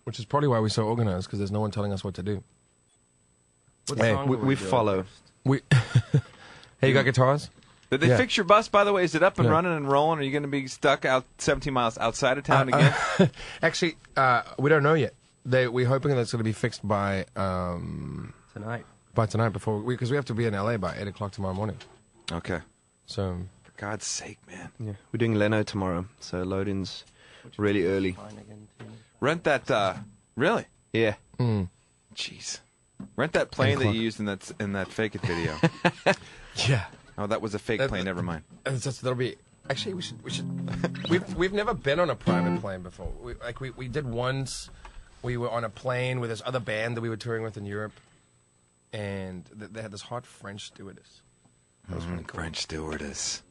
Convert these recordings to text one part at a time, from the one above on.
which is probably why we're so organized, because there's no one telling us what to do. Hey, we follow. Hey, you got guitars? Did they fix your bus, by the way? Is it up and running and rolling? Are you going to be stuck out 17 miles outside of town again? Actually, we don't know yet. We're hoping that it's going to be fixed by Tonight. By tonight, because we have to be in LA by 8 o'clock tomorrow morning. Okay. So, for God's sake, man. Yeah, we're doing Leno tomorrow, so load-in's really early. Rent that. Really? Yeah. Jeez. Rent that plane that you used in that Fake It video. Yeah. Oh, that was a fake plane. Never mind. That'll be. Actually, we should. We've never been on a private plane before. We did once. We were on a plane with this other band that we were touring with in Europe, and they had this hot French stewardess. That was really cool. French stewardess.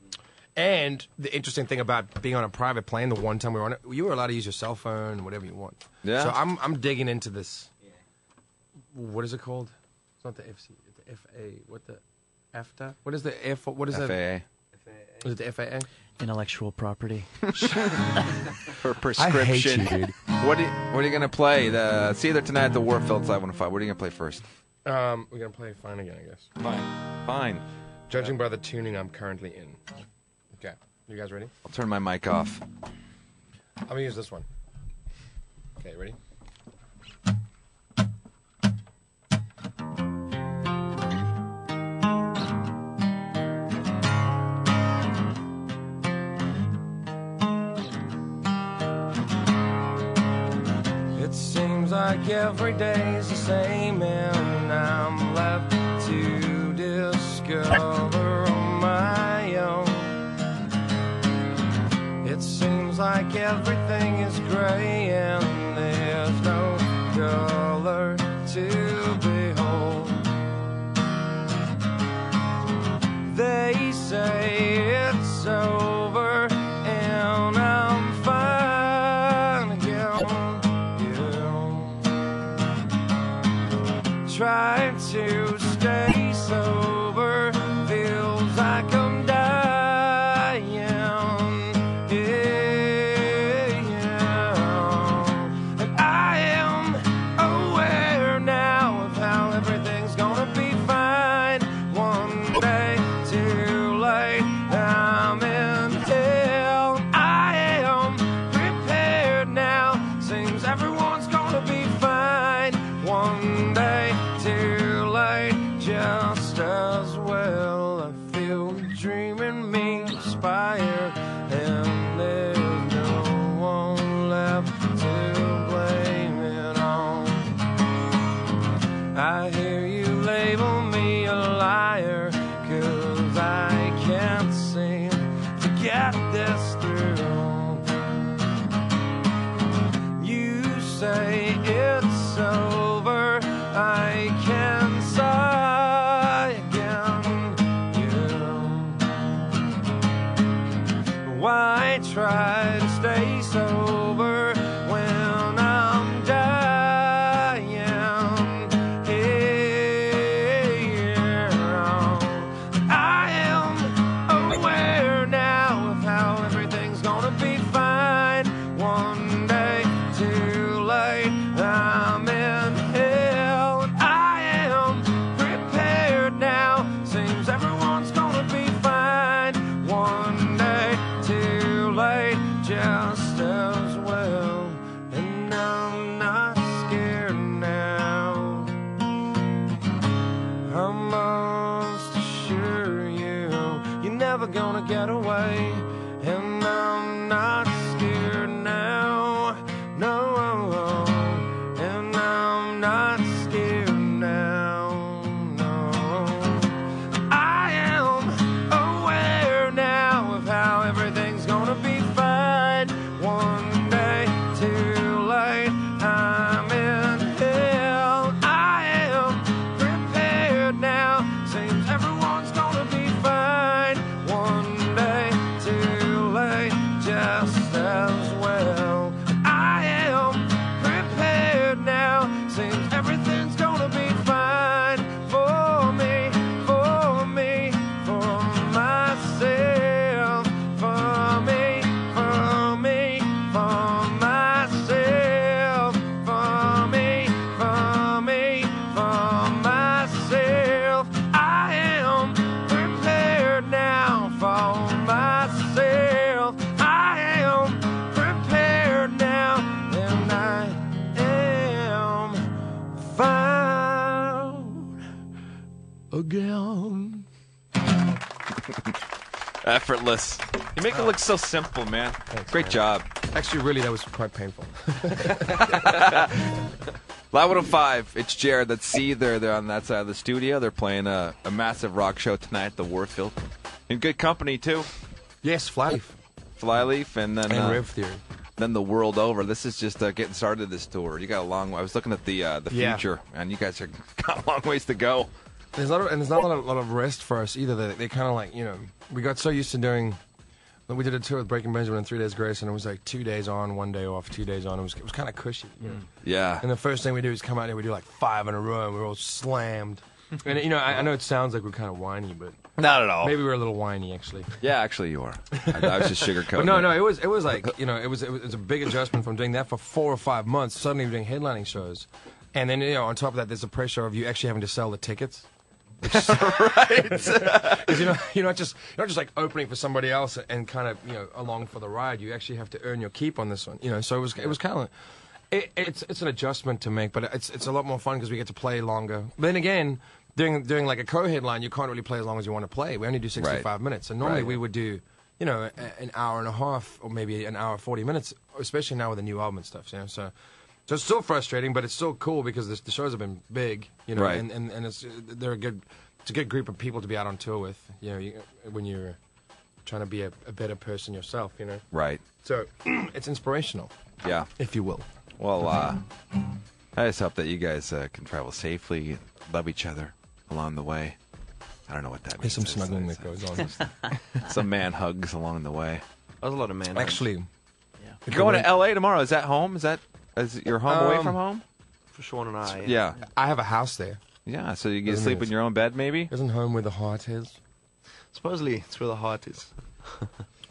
And the interesting thing about being on a private plane, the one time we were on it, you were allowed to use your cell phone, whatever you want. Yeah. So I'm digging into this. What is it called? It's not the FC. It's the FA. What the FTA? What is the F? What is FAA. that? Is it the FAA? Intellectual property. For prescription. I hate you, dude. What are you gonna play? Seether tonight at the Warfield 515. What are you gonna play first? We're gonna play Fine again, I guess. Fine. Judging by the tuning I'm currently in. Okay. You guys ready? I'll turn my mic off. I'm gonna use this one. Okay, ready? It seems like every day's the same, and I'm left to discover on my own. It seems like everything is gray and there's no color to behold. They say it's over and I'm fine again. Try to stay sober, feels like I'm dying. And I am aware now of how everything's gonna be fine. One day too late, I'm in hell. I am prepared now, seems everyone's gonna be fine. One day too late, just as well. I feel the dream in me inspire, and there's no one left to blame it on. I hear you label me a liar, 'cause I can't seem to get this through. You say it's over, I can sigh again. Why try to stay sober when I'm dying here? I am aware now of how everything's gonna be fine. One day too late, I'm in hell. And I am prepared now, seems everyone's gonna be fine. One day too late, just as well. And I'm not scared now, I must assure you, you're never gonna get away. And I'm not scared now, no. And I'm not scared now, no. I am aware now of how everything's gonna be fine. One day too late, I'm in hell. I am prepared now, seems everyone's gonna be fine. One day too late, just Effortless. You make it look so simple, man. Thanks, Great man. job. Actually, really, that was quite painful. Live 105, it's Jared. That's Seether. They're on that side of the studio. They're playing a massive rock show tonight at the Warfield. In good company, too. Yes, Flyleaf. Flyleaf and then And Rev Theory. then the world over. This is just getting started, this tour. You got a long way. I was looking at the Yeah. future, and you guys are got a long ways to go. There's not a lot of rest for us either. They kind of like, you know, we got so used to doing. We did a tour with Breaking Benjamin and 3 Days Grace, and it was like 2 days on, 1 day off, 2 days on. It was kind of cushy, you know. Yeah. And the first thing we do is come out here, we do like 5 in a row, and we're all slammed. And you know, I know it sounds like we're kind of whiny, but Not at all. maybe we're a little whiny actually. Yeah, actually, you are. I was just sugarcoating. But no, it was like, you know, it was a big adjustment from doing that for 4 or 5 months, suddenly doing headlining shows, and then, you know, on top of that, there's the pressure of you actually having to sell the tickets. Right. Because you're not just like opening for somebody else and kind of, you know, along for the ride. You actually have to earn your keep on this one. You know, so it was kind of it's an adjustment to make, but it's a lot more fun because we get to play longer. But then again, doing like a co-headline, you can't really play as long as you want to play. We only do 65 minutes, and normally we would do, you know, an hour and a half or maybe an hour 40 minutes, especially now with the new album and stuff. You know, so it's still frustrating, but it's still cool because the shows have been big, you know, Right. and it's a good group of people to be out on tour with, you know, when you're trying to be a better person yourself, you know. Right. So it's inspirational, Yeah. if you will. Well, I just hope that you guys can travel safely, love each other along the way. I don't know what that means. There's some snuggling that goes on. Some man hugs along the way. That was a lot of man. Actually, You're going to L.A. tomorrow. Is that home? Is your home away from home? for Sean and I. Yeah. I have a house there. Yeah. So you get to Isn't sleep it? in your own bed, maybe? Isn't home where the heart is? Supposedly, it's where the heart is.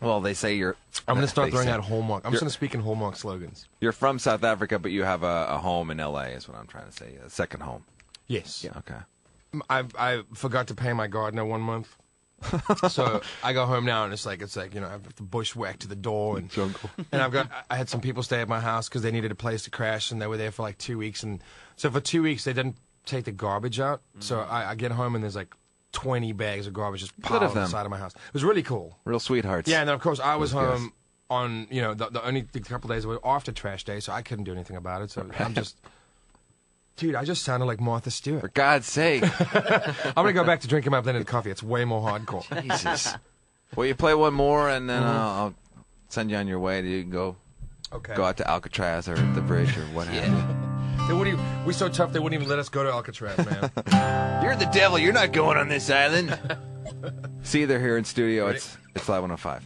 Well, they say you're. I'm going to start they throwing say- out Hallmark. I'm You're- just going to speak in Hallmark slogans. You're from South Africa, but you have a home in L.A. Is what I'm trying to say. A second home. Yes. Yeah. Okay. I forgot to pay my gardener 1 month. So I go home now and it's like you know, I have the bushwhack to the door and I had some people stay at my house because they needed a place to crash and they were there for like 2 weeks, and so for 2 weeks they didn't take the garbage out. So I get home and there's like 20 bags of garbage just piled of on the them. side of my house. It was really cool. Real sweethearts. Yeah, and then of course I was Those home on, you know, the only couple days were after trash day, so I couldn't do anything about it. So I'm just, dude, I just sounded like Martha For Stewart. God's sake. I'm gonna go back to drinking my blended coffee. It's way more hardcore. Jesus. Well, you play one more, and then I'll send you on your way. You can go Okay. out to Alcatraz or the bridge or what have you. They wouldn't even, we're so tough they wouldn't even let us go to Alcatraz, man. You're the devil. You're not going on this island. See, they're here in studio. It's Live 105.